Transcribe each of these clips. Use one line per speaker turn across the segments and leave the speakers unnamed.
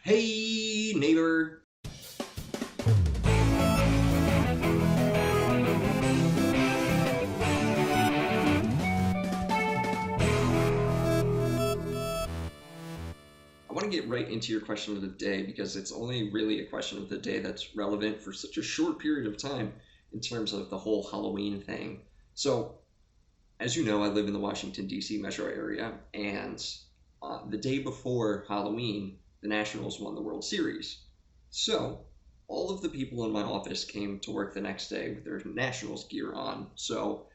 Hey, neighbor. I want to get right into your question of the day because it's only really a question of the day that's relevant for such a short period of time in terms of the whole Halloween thing. So, as you know, I live in the Washington, D.C. metro area, and the day before Halloween, the Nationals won the World Series. So, all of the people in my office came to work the next day with their Nationals gear on. So,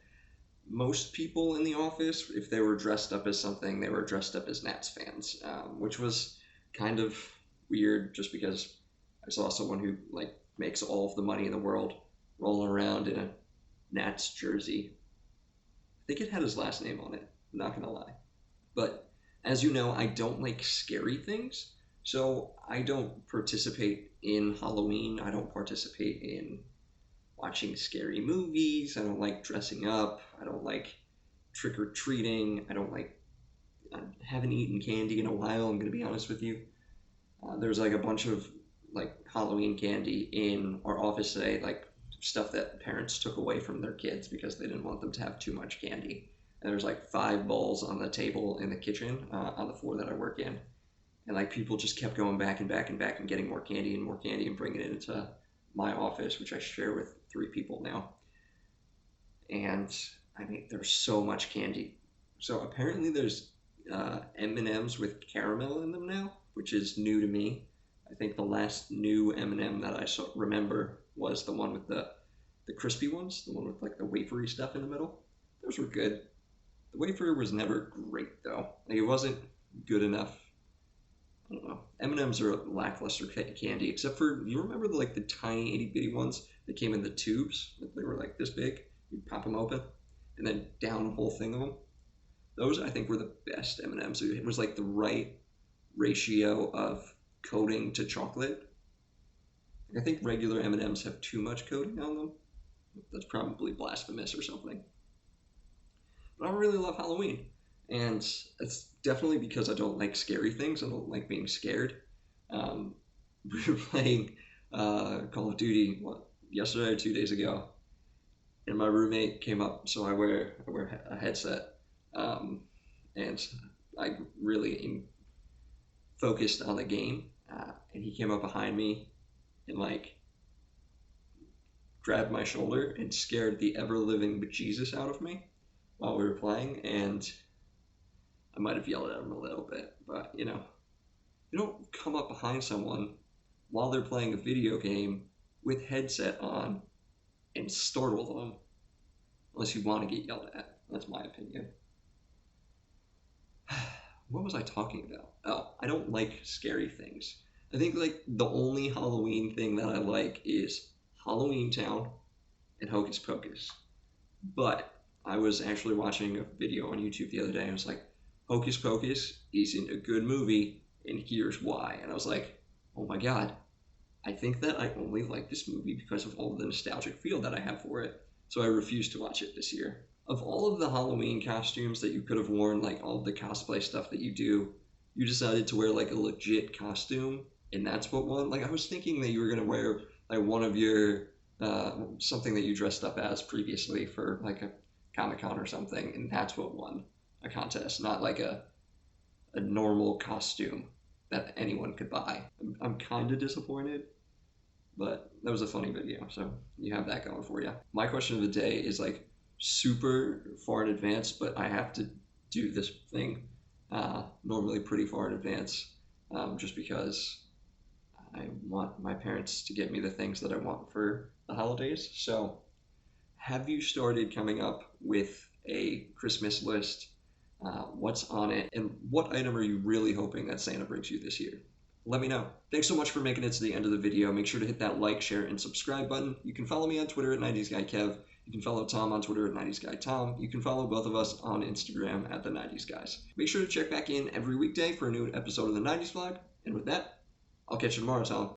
most people in the office, if they were dressed up as something, they were dressed up as Nats fans, which was kind of weird just because I saw someone who like makes all of the money in the world rolling around in a Nats jersey. I think it had his last name on it. I'm not gonna lie, but as you know, I don't like scary things, so I don't participate in Halloween. I don't participate in watching scary movies. I don't like dressing up. I don't like trick or treating. I haven't eaten candy in a while. I'm gonna be honest with you. There's like a bunch of like Halloween candy in our office today, like stuff that parents took away from their kids because they didn't want them to have too much candy. And there's like 5 bowls on the table in the kitchen on the floor that I work in, and like people just kept going back and back and back and getting more candy and bringing it into my office, which I share with 3 people now. And I mean, there's so much candy. So apparently there's M&Ms with caramel in them now, which is new to me. I think the last new M&M that I remember was the one with the crispy ones, the one with like the wafery stuff in the middle. Those were good. The wafer was never great though. Like it wasn't good enough. I don't know. M&Ms are a lackluster candy, except for you remember like the tiny itty bitty ones that came in the tubes. They were like this big. You pop them open, and then down a whole thing of them. Those I think were the best M&Ms. It was like the right ratio of coating to chocolate. I think regular M&Ms have too much coating on them. That's probably blasphemous or something. But I really love Halloween, and it's definitely because I don't like scary things. I don't like being scared. We were playing Call of Duty yesterday or 2 days ago, and my roommate came up. So I wear a headset, and I really focused on the game. And he came up behind me and like grabbed my shoulder and scared the ever living bejesus out of me while we were playing. And I might have yelled at him a little bit, but you don't come up behind someone while they're playing a video game with headset on and startle them unless you want to get yelled at. That's my opinion. What was I talking about? Oh, I don't like scary things. I think like the only Halloween thing that I like is Halloween Town and Hocus Pocus. But I was actually watching a video on YouTube the other day and I was like, Hocus Pocus isn't a good movie and here's why. And I was like, oh my god, I think that I only like this movie because of all the nostalgic feel that I have for it. So I refused to watch it this year. Of all of the Halloween costumes that you could have worn, like all of the cosplay stuff that you do, you decided to wear like a legit costume, and that's what won. Like I was thinking that you were gonna wear like one of your something that you dressed up as previously for like a Comic Con or something, and that's what won a contest, not like a normal costume that anyone could buy. I'm kind of disappointed, but that was a funny video, so you have that going for you. My question of the day is like super far in advance, but I have to do this thing normally pretty far in advance, just because I want my parents to get me the things that I want for the holidays. So, have you started coming up with a Christmas list? What's on it, and what item are you really hoping that Santa brings you this year? Let me know. Thanks so much for making it to the end of the video. Make sure to hit that like, share, and subscribe button. You can follow me on Twitter at 90sGuyKev. You can follow Tom on Twitter at 90sGuyTom. You can follow both of us on Instagram at the 90sGuys. Make sure to check back in every weekday for a new episode of the 90s Vlog. And with that, I'll catch you tomorrow, Tom.